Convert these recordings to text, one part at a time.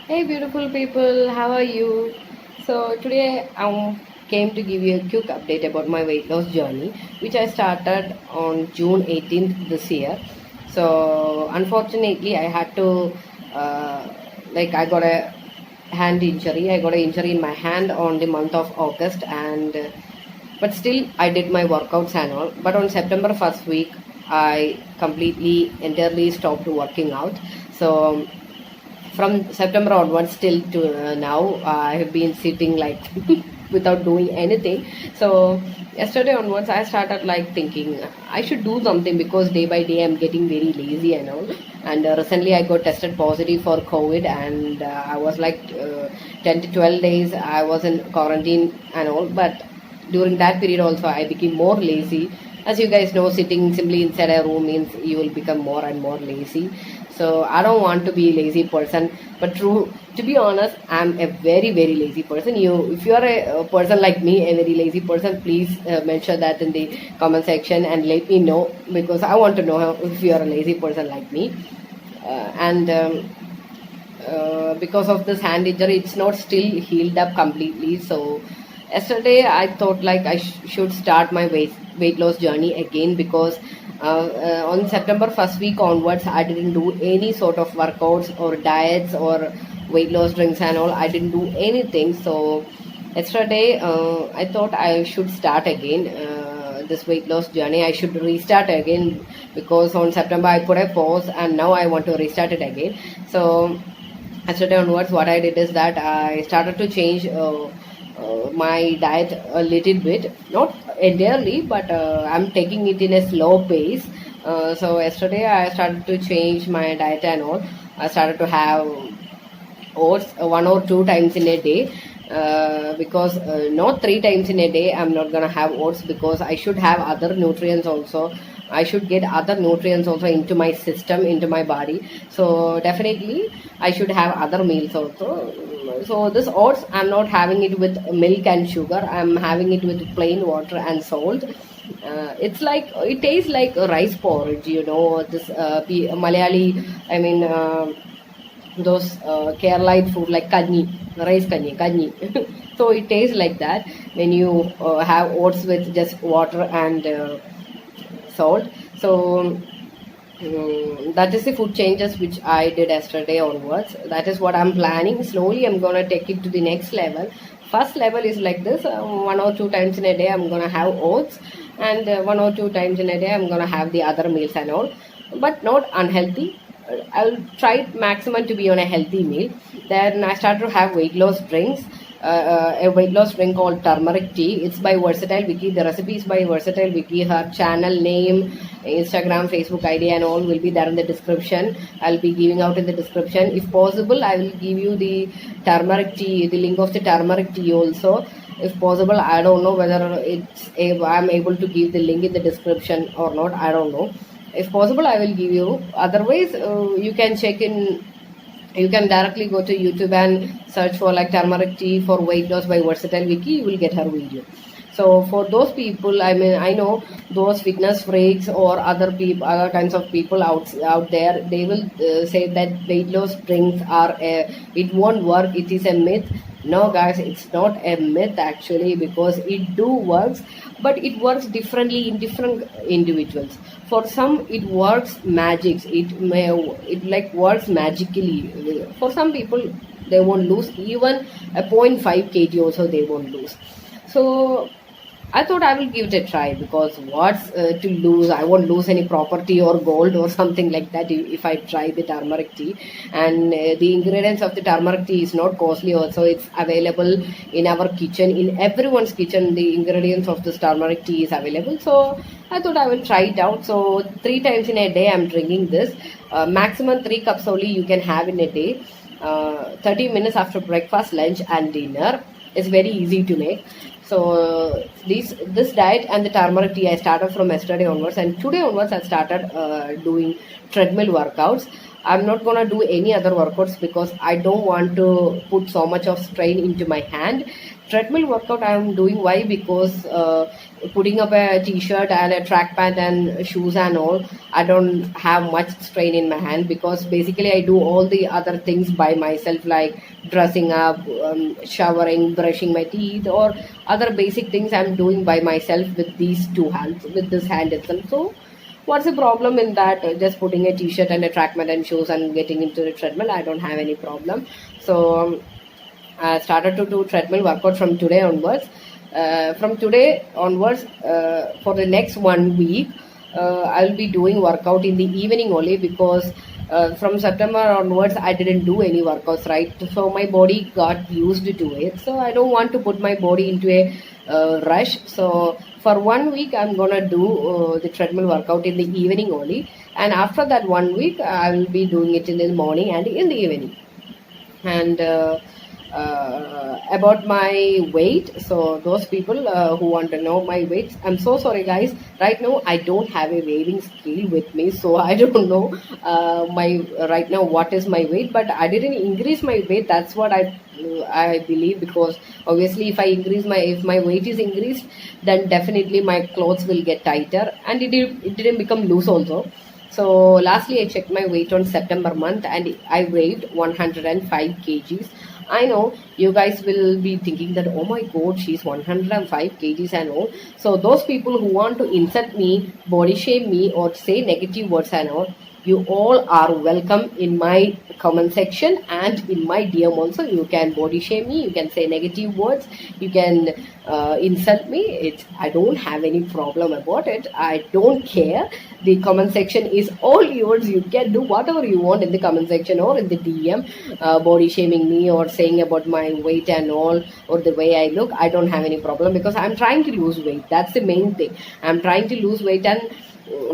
Hey, beautiful people, how are you? So, today I came to give you a quick update about my weight loss journey, which I started on June 18th this year. So, unfortunately, I had to, I got a hand injury. I got an injury in my hand on the month of August, and but still, I did my workouts and all. But on September first week, I completely, entirely stopped working out. So, from September onwards till to now, I have been sitting like without doing anything. So yesterday onwards, I started like thinking I should do something because day by day I'm getting very lazy and all. And recently I got tested positive for COVID, and I was like 10 to 12 days I was in quarantine and all. But during that period also, I became more lazy. As you guys know, sitting simply inside a room means you will become more and more lazy. So I don't want to be a lazy person. But true, to be honest, I'm a very very lazy person. If you are a person like me, a very lazy person, please mention that in the comment section and let me know, because I want to know if you are a lazy person like me. And because of this hand injury, it's not still healed up completely. So yesterday I thought like I should start my weight loss journey again, because on September first week onwards, I didn't do any sort of workouts or diets or weight loss drinks and all. I didn't do anything. So yesterday I thought I should start again this weight loss journey. I should restart again, because on September I put a pause and now I want to restart it again. So yesterday onwards, what I did is that I started to change my diet a little bit, not entirely, but I'm taking it in a slow pace. So yesterday I started to change my diet and all. I started to have oats one or two times in a day, because not three times in a day. I'm not gonna have oats, because I should have other nutrients also. I should get other nutrients also into my system, into my body. So definitely I should have other meals also. So this oats, I'm not having it with milk and sugar. I'm having it with plain water and salt. It's like, it tastes like a rice porridge. This Malayali. I mean. Those Keralite food like kanji, rice kanji. So it tastes like that when you have oats with just water and salt. So that is the food changes which I did yesterday onwards. That is what I'm planning. Slowly, I'm gonna take it to the next level. First level is like this: one or two times in a day, I'm gonna have oats, and one or two times in a day, I'm gonna have the other meals and all, but not unhealthy. I'll try maximum to be on a healthy meal. Then I started to have weight loss drinks. A weight loss drink called turmeric tea. It's by Versatile Wiki. The recipe is by Versatile Wiki. Her channel name, Instagram, Facebook ID, and all will be there in the description. I'll be giving out in the description. If possible, I will give you the turmeric tea, the link of the turmeric tea also. If possible, I don't know whether I'm able to give the link in the description or not. I don't know. If possible, I will give you. Otherwise, you can check in. You can directly go to YouTube and search for like turmeric tea for weight loss by Versatile Wiki. You will get her video. So for those people, I mean, I know those fitness freaks or other people, other kinds of people out there, they will say that weight loss drinks it won't work. It is a myth. No, guys, it's not a myth actually, because it do works, but it works differently in different individuals. For some, it works magic. It like works magically. For some people, they won't lose even a 0.5 kg. Also, they won't lose. So I thought I will give it a try, because what's to lose? I won't lose any property or gold or something like that if I try the turmeric tea. And the ingredients of the turmeric tea is not costly. Also, it's available in our kitchen. In everyone's kitchen, the ingredients of this turmeric tea is available. So I thought I will try it out. So 3 times in a day, I'm drinking this. Maximum 3 cups only you can have in a day. 30 minutes after breakfast, lunch, and dinner. It's very easy to make. So this diet and the turmeric tea I started from yesterday onwards, and today onwards I started doing treadmill workouts. I'm not gonna do any other workouts, because I don't want to put so much of strain into my hand. treadmill workout I am doing. Why? Because putting up a t-shirt and a track pant and shoes and all, I don't have much strain in my hand, because basically I do all the other things by myself, like dressing up, showering, brushing my teeth, or other basic things I'm doing by myself with these two hands, with this hand itself. So what's the problem in that? Just putting a t-shirt and a track pant and shoes and getting into the treadmill, I don't have any problem. So I started to do treadmill workout from today onwards. From today onwards, for the next 1 week, I'll be doing workout in the evening only, because from September onwards, I didn't do any workouts, right? So my body got used to it. So I don't want to put my body into a rush. So for 1 week, I'm gonna do the treadmill workout in the evening only, and after that 1 week, I will be doing it in the morning and in the evening. And about my weight, so those people who want to know my weight, I'm so sorry guys, right now I don't have a weighing scale with me, so I don't know my right now what is my weight. But I didn't increase my weight, that's what I believe, because obviously if my weight is increased, then definitely my clothes will get tighter, and it didn't become loose also. So lastly, I checked my weight on September month, and I weighed 105 kgs. I know you guys will be thinking that, oh my god, she's 105 kgs and all. So those people who want to insult me, body shame me, or say negative words and all, you all are welcome in my comment section and in my DM also. You can body shame me, you can say negative words, you can insult me. I don't have any problem about it. I don't care. The comment section is all yours. You can do whatever you want in the comment section or in the DM, body shaming me or saying about my weight and all, or the way I look. I don't have any problem, because I'm trying to lose weight. That's the main thing. I'm trying to lose weight, and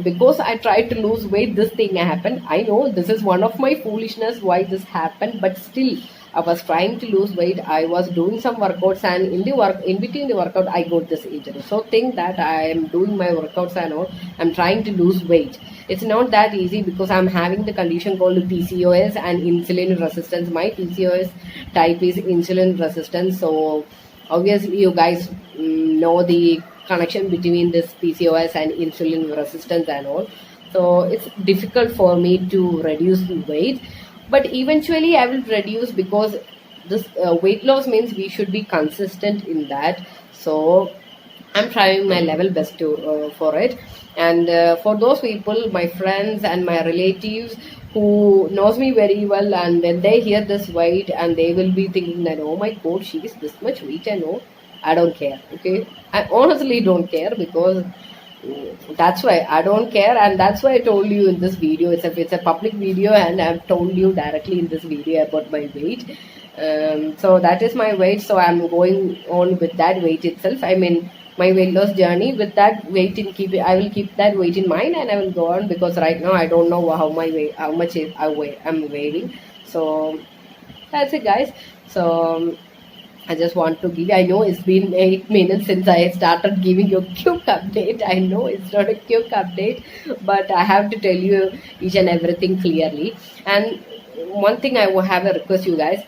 because I tried to lose weight, this thing happened. I know this is one of my foolishness why this happened, but still I was trying to lose weight. I was doing some workouts, and in between the workout I got this injury. So think that I am doing my workouts and all, I'm trying to lose weight. It's not that easy, because I'm having the condition called PCOS and insulin resistance. My PCOS type is insulin resistance. So obviously you guys know the connection between this PCOS and insulin resistance and all. So it's difficult for me to reduce the weight, but eventually I will reduce, because this weight loss means we should be consistent in that. So I'm trying my level best to for it. And for those people, my friends and my relatives who knows me very well, and when they hear this weight, and they will be thinking that, oh my god, she is this much weight and all, I don't care. Okay, I honestly don't care, because that's why I don't care, and that's why I told you in this video. It's a public video, and I've told you directly in this video about my weight. So that is my weight. So I'm going on with that weight itself. I mean, my weight loss journey with that weight in keep. I will keep that weight in mind, and I will go on, because right now I don't know how much I'm weighing. So that's it, guys. So I just want to give. I know it's been 8 minutes since I started giving you a quick update. I know it's not a quick update, but I have to tell you each and everything clearly. And one thing I will have a request, you guys.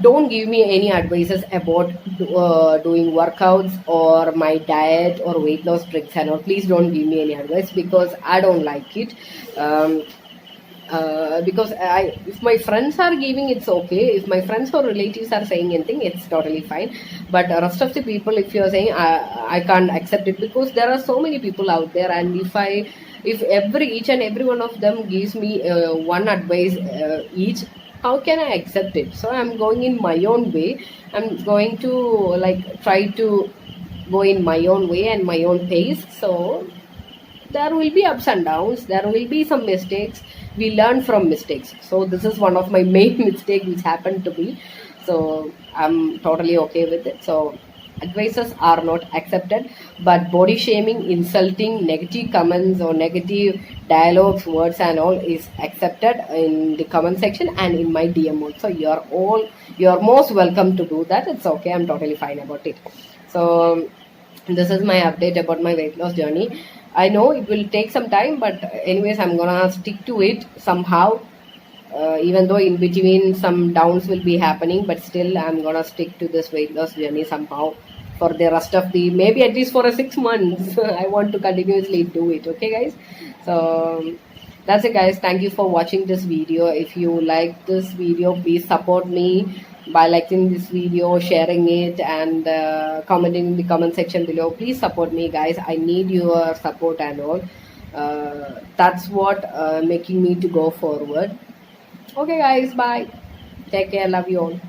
Don't give me any advices about doing workouts or my diet or weight loss tricks and all. Please don't give me any advice, because I don't like it. Because if my friends are giving, it's okay. If my friends or relatives are saying anything, it's totally fine. But the rest of the people, if you're saying, I can't accept it, because there are so many people out there, and if each and every one of them gives me one advice each, how can I accept it? So I'm going in my own way. I'm going to try to go in my own way and my own pace. So there will be ups and downs, there will be some mistakes. We learn from mistakes. So this is one of my main mistake which happened to me. So I'm totally okay with it. So advices are not accepted, but body shaming, insulting, negative comments or negative dialogues, words and all is accepted in the comment section and in my DM also. You're most welcome to do that. It's okay, I'm totally fine about it. So this is my update about my weight loss journey. I know it will take some time, but anyways, I'm gonna stick to it somehow. even though in between some downs will be happening, but still I'm gonna stick to this weight loss journey somehow for the rest of the, maybe at least for a 6 months. I want to continuously do it. Okay, guys. So that's it, guys. Thank you for watching this video. If you like this video, please support me by liking this video, sharing it, and commenting in the comment section below. Please support me, guys. I need your support and all. That's what making me to go forward. Okay, guys. Bye. Take care. Love you all.